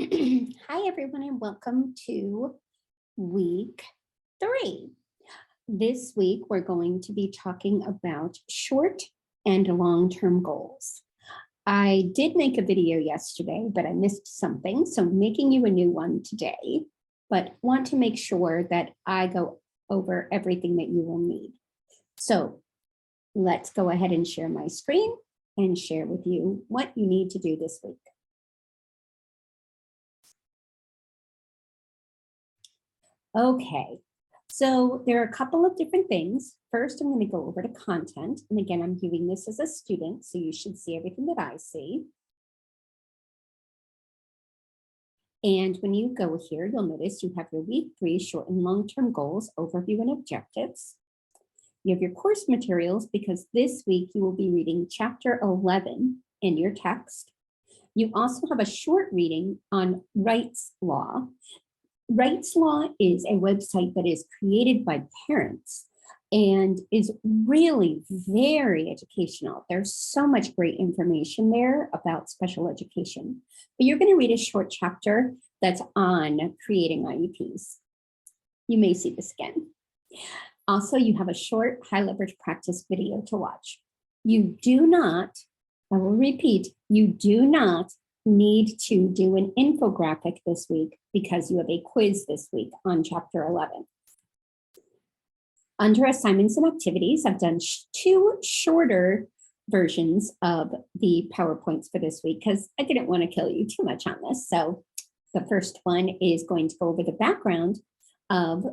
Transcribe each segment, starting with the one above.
Hi, everyone, and welcome to week 3. This week, we're going to be talking about short and long-term goals. I did make a video yesterday, but I missed something, so I'm making you a new one today, but want to make sure that I go over everything that you will need. So let's go ahead and share my screen and share with you what you need to do this week. Okay, so there are a couple of different things. First, I'm going to go over to content. And again, I'm viewing this as a student, so you should see everything that I see. And when you go here, you'll notice you have your week 3 short and long-term goals, overview and objectives. You have your course materials because this week you will be reading chapter 11 in your text. You also have a short reading on rights law. Rights Law is a website that is created by parents and is really very educational. There's so much great information there about special education. But you're going to read a short chapter that's on creating IEPs. You may see this again. Also, you have a short high leverage practice video to watch. You do not, I will repeat, you do not need to do an infographic this week because you have a quiz this week on chapter 11. Under assignments and activities, I've done 2 shorter versions of the PowerPoints for this week because I didn't want to kill you too much on this. So the first one is going to go over the background of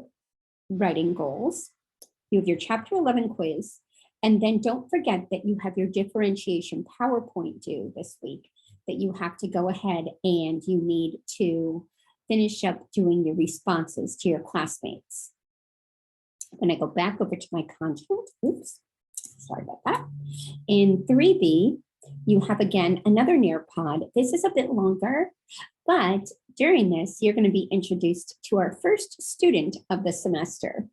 writing goals. You have your chapter 11 quiz, and then don't forget that you have your differentiation PowerPoint due this week, that you have to go ahead and you need to finish up doing your responses to your classmates. When I go back over to my content, oops, sorry about that. In 3B, you have again another Nearpod. This is a bit longer, but during this, you're going to be introduced to our first student of the semester.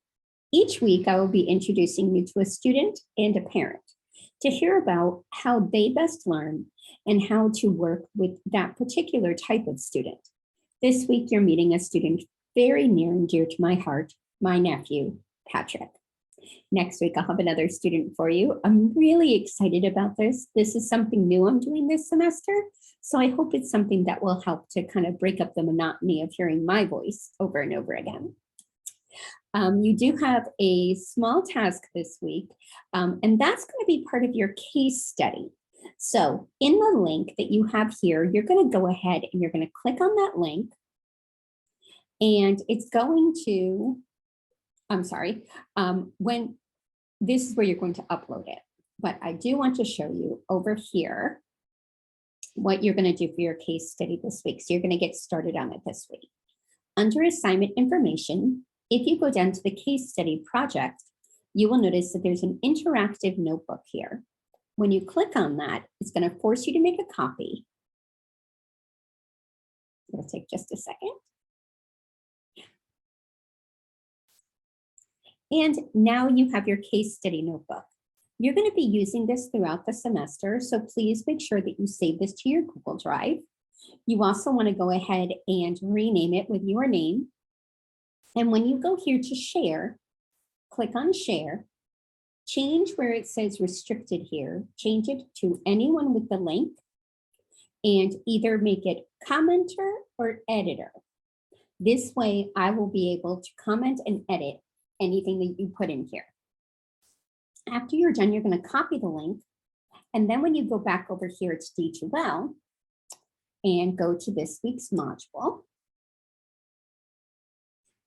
Each week, I will be introducing you to a student and a parent to hear about how they best learn and how to work with that particular type of student. This week, you're meeting a student very near and dear to my heart, my nephew, Patrick. Next week, I'll have another student for you. I'm really excited about this. This is something new I'm doing this semester, so I hope it's something that will help to kind of break up the monotony of hearing my voice over and over again. You do have a small task this week, and that's going to be part of your case study. So in the link that you have here, you're going to go ahead and you're going to click on that link, and it's going to, when this is where you're going to upload it. But I do want to show you over here what you're going to do for your case study this week. So you're going to get started on it this week. Under assignment information, if you go down to the case study project, you will notice that there's an interactive notebook here. When you click on that, it's going to force you to make a copy. It'll take just a second. And now you have your case study notebook. You're going to be using this throughout the semester, so please make sure that you save this to your Google Drive. You also want to go ahead and rename it with your name. And when you go here to share, click on share, change where it says restricted here, change it to anyone with the link, and either make it commenter or editor. This way I will be able to comment and edit anything that you put in here. After you're done, you're going to copy the link. And then when you go back over here to D2L and go to this week's module,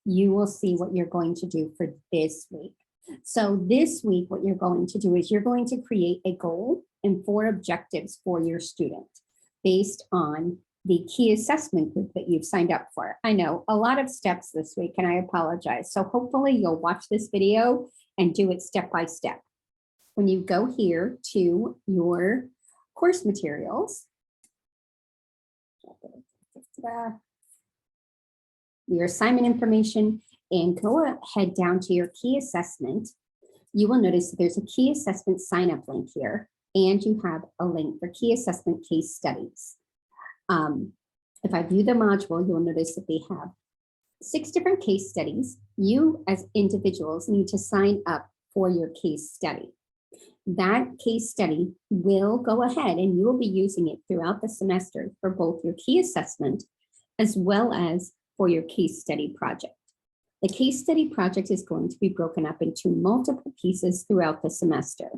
you will see what you're going to do for this week. So this week, what you're going to do is you're going to create a goal and 4 objectives for your student based on the key assessment group that you've signed up for. I know a lot of steps this week, and I apologize. So hopefully you'll watch this video and do it step by step. When you go here to your course materials, your assignment information, and go ahead down to your key assessment, you will notice that there's a key assessment sign up link here, and you have a link for key assessment case studies. If I view the module, you'll notice that they have 6 different case studies. You as individuals need to sign up for your case study. That case study will go ahead and you will be using it throughout the semester for both your key assessment as well as for your case study project. The case study project is going to be broken up into multiple pieces throughout the semester,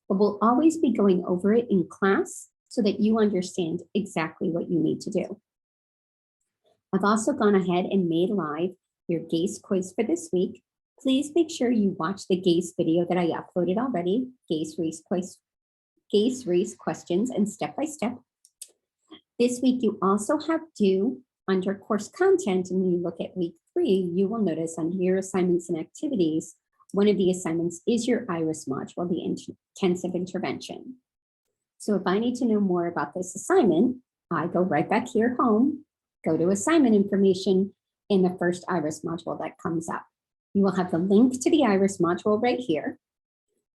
but we'll always be going over it in class so that you understand exactly what you need to do. I've also gone ahead and made live your GACE quiz for this week. Please make sure you watch the GACE video that I uploaded already, GACE Reese questions and step-by-step. This week, you also have due under course content, and when you look at week 3, you will notice under your assignments and activities, one of the assignments is your IRIS module, the intensive intervention. So if I need to know more about this assignment, I go right back here home, go to assignment information in the first IRIS module that comes up. You will have the link to the IRIS module right here.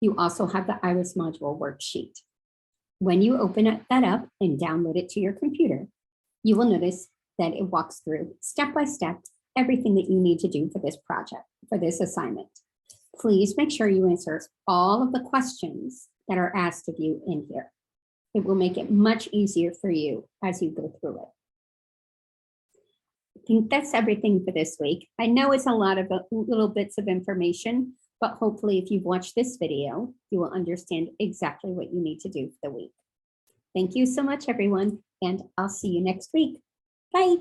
You also have the IRIS module worksheet. When you open that up and download it to your computer, you will notice that it walks through step by step everything that you need to do for this project, for this assignment. Please make sure you answer all of the questions that are asked of you in here. It will make it much easier for you as you go through it. I think that's everything for this week. I know it's a lot of little bits of information, but hopefully if you've watched this video, you will understand exactly what you need to do for the week. Thank you so much, everyone, and I'll see you next week. Bye.